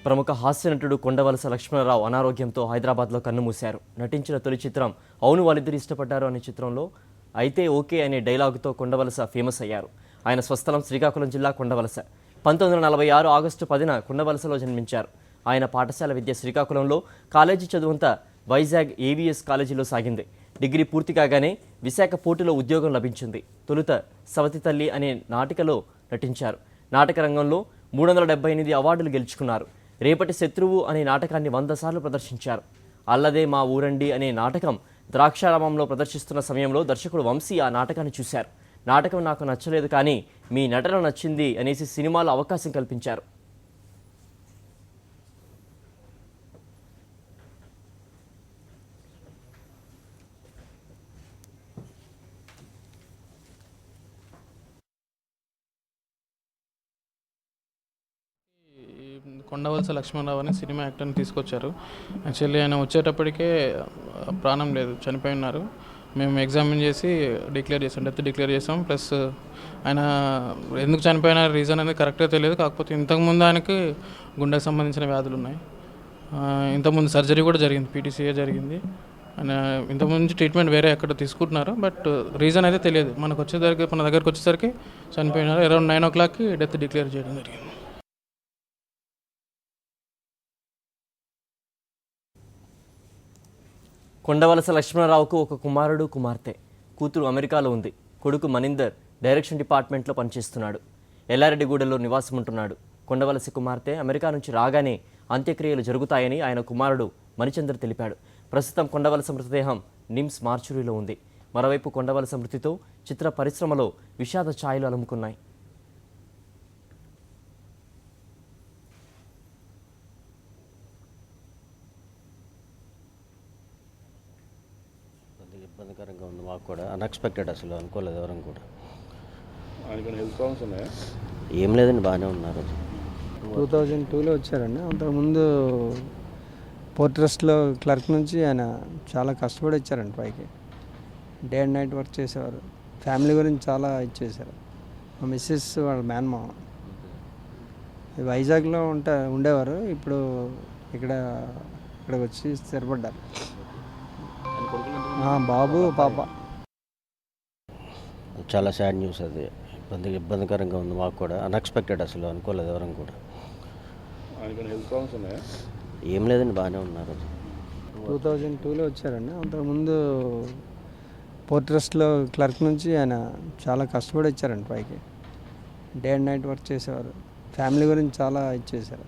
ప్రముఖ హాస్య నటుడు కొండవలస లక్ష్మణరావు అనారోగ్యంతో హైదరాబాద్లో కన్నుమూశారు. నటించిన తొలి చిత్రం అవును వాళ్ళిద్దరు ఇష్టపడ్డారు అనే చిత్రంలో అయితే ఓకే అనే డైలాగుతో కొండవలస ఫేమస్ అయ్యారు. ఆయన స్వస్థలం శ్రీకాకుళం జిల్లా కొండవలస. 1946 ఆగస్టు 10న కొండవలసలో జన్మించారు. ఆయన పాఠశాల విద్య శ్రీకాకుళంలో, కాలేజీ చదువంతా వైజాగ్ ఏవిఎస్ కాలేజీలో సాగింది. డిగ్రీ పూర్తి కాగానే విశాఖ పోర్టులో ఉద్యోగం లభించింది. తొలుత సవతి తల్లి అనే నాటికలో నటించారు. నాటక రంగంలో 378 అవార్డులు గెలుచుకున్నారు. రేపటి శత్రువు అనే నాటకాన్ని 100 సార్లు ప్రదర్శించారు. అల్లదే మా ఊరండి అనే నాటకం ద్రాక్షారామంలో ప్రదర్శిస్తున్న సమయంలో దర్శకుడు వంశీ ఆ నాటకాన్ని చూశారు. నాటకం నాకు నచ్చలేదు, కానీ మీ నటన నచ్చింది అనేసి సినిమాలో అవకాశం కల్పించారు. కొండవలస లక్ష్మణరావు అనే సినిమా యాక్టర్ని తీసుకొచ్చారు. యాక్చువల్లీ ఆయన వచ్చేటప్పటికే ప్రాణం లేదు, చనిపోయి ఉన్నారు. మేము ఎగ్జామిన్ చేసి డెత్ డిక్లేర్ చేసాం. ప్లస్ ఆయన ఎందుకు చనిపోయిన రీజన్ అనేది కరెక్ట్గా తెలియదు. కాకపోతే ఇంతకుముందు ఆయనకి గుండెకు సంబంధించిన వ్యాధులు ఉన్నాయి. ఇంతకుముందు సర్జరీ కూడా జరిగింది, పీటీసీఏ జరిగింది. ఆయన ఇంతకుముందు నుంచి ట్రీట్మెంట్ వేరే ఎక్కడ తీసుకుంటున్నారు, బట్ రీజన్ అయితే తెలియదు. మన దగ్గరకు వచ్చేసరికి చనిపోయినారు. అరౌండ్ 9 o'clockకి డెత్ డిక్లేర్ చేయడం జరిగింది. కొండవలస లక్ష్మణరావుకు ఒక కుమారుడు, కుమార్తె. కూతురు అమెరికాలో ఉంది. కొడుకు మనిందర్ డైరెక్షన్ డిపార్ట్మెంట్లో పనిచేస్తున్నాడు. ఎల్లారెడ్డిగూడలో నివాసం ఉంటున్నాడు. కొండవలస కుమార్తె అమెరికా నుంచి రాగానే అంత్యక్రియలు జరుగుతాయని ఆయన కుమారుడు మణిచందర్ తెలిపాడు. ప్రస్తుతం కొండవలస మృతదేహం నిమ్స్ మార్చురీలో ఉంది. మరోవైపు కొండవలస మృతితో చిత్ర పరిశ్రమలో విషాద ఛాయలు అలుముకున్నాయి. ఇబ్బందికరంగా ఉంది మాకు కూడా. అన్ఎక్స్పెక్టెడ్, అసలు అనుకోలేదు ఎవరం కూడా. హెల్త్ ప్రాబ్లమ్స్ ఉన్నాయా? ఏం లేదండి, బాగానే ఉన్నారు. 2002లో వచ్చారండి. అంతకుముందు పోర్ట్ ట్రస్ట్లో క్లర్క్ నుంచి ఆయన చాలా కష్టపడి వచ్చారండి పైకి. డే అండ్ నైట్ వర్క్ చేసేవారు. ఫ్యామిలీ గురించి చాలా ఇచ్చేసారు. మా మిస్సెస్ వాళ్ళ మేనమామ వైజాగ్లో ఉండేవారు. ఇప్పుడు ఇక్కడికి వచ్చి స్థిరపడ్డారు. బాబు, పాప. చాలా సాడ్ న్యూస్ అది. ఇబ్బందికరంగా ఉంది మాకు కూడా. అన్ఎక్స్పెక్టెడ్, అసలు అనుకోలేదు ఎవరం కూడా. హెల్త్ ప్రాబ్లమ్స్ ఉన్నాయా? ఏం లేదండి, బాగానే ఉన్నారు. 2002లో వచ్చారండి. అంతకుముందు పోర్ట్ ట్రస్ట్లో క్లర్క్ నుంచి ఆయన చాలా కష్టపడి వచ్చారండి పైకి. డే అండ్ నైట్ వర్క్ చేసేవారు. ఫ్యామిలీ గురించి చాలా ఇచ్చేసారు.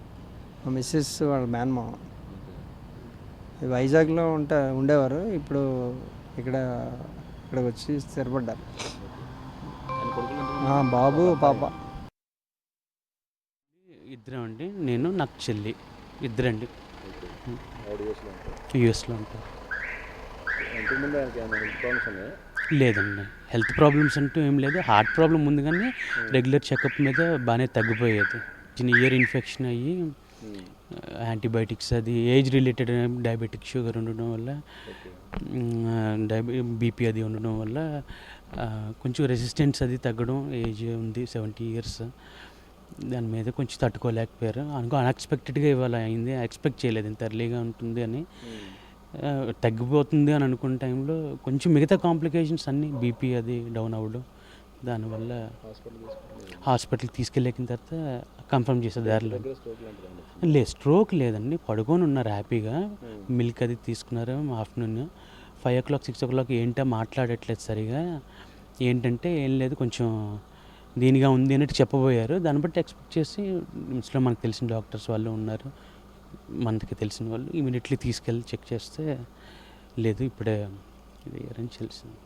మా మిస్సెస్ వాళ్ళ మేనమామ వైజాగ్లో ఉండేవారు. ఇప్పుడు ఇక్కడికి వచ్చి స్థిరపడ్డారు. బాబు, పాప. ఇద్దరం అండి. నేను, నాకు చెల్లి, ఇద్దరండి. యూఎస్లో ఉంటారు. లేదండి, హెల్త్ ప్రాబ్లమ్స్ అంటూ ఏం లేదు. హార్ట్ ప్రాబ్లం ఉంది, కానీ రెగ్యులర్ చెకప్ మీద బాగానే తగ్గిపోయేది. చిన్న ఇయర్ ఇన్ఫెక్షన్ అయ్యి యాంటీబయాటిక్స్, అది ఏజ్ రిలేటెడ్ డయాబెటిక్ షుగర్ ఉండడం వల్ల, బీపీ అది ఉండడం వల్ల కొంచెం రెసిస్టెన్స్ అది తగ్గడం. ఏజ్ ఉంది 70 years. దాని మీద కొంచెం తట్టుకోలేకపోయారు. అన్ఎక్స్పెక్టెడ్గా ఇవాళ అయింది. ఎక్స్పెక్ట్ చేయలేదు ఇంత ఎర్లీగా ఉంటుంది అని. తగ్గిపోతుంది అని అనుకున్న టైంలో కొంచెం మిగతా కాంప్లికేషన్స్ అన్నీ, బీపీ అది డౌన్ అవ్వడం, దానివల్ల హాస్పిటల్కి తీసుకెళ్ళిన తర్వాత కన్ఫర్మ్ చేసే దారిలో లేదు, స్ట్రోక్ లేదండి. పడుకొని ఉన్నారు హ్యాపీగా. మిల్క్ అది తీసుకున్నారు. ఆఫ్టర్నూన్ 5 o'clock 6 o'clock ఏంటో మాట్లాడట్లేదు సరిగా. ఏంటంటే ఏం లేదు, కొంచెం దీనిగా ఉంది అన్నట్టు చెప్పబోయారు. దాన్ని బట్టి ఎక్స్పెక్ట్ చేసి నిమ్స్లో మనకు తెలిసిన డాక్టర్స్ వాళ్ళు ఉన్నారు, మనకి తెలిసిన వాళ్ళు ఇమీడియట్లీ తీసుకెళ్ళి చెక్ చేస్తే లేదు, ఇప్పుడే ఇది అని తెలిసింది.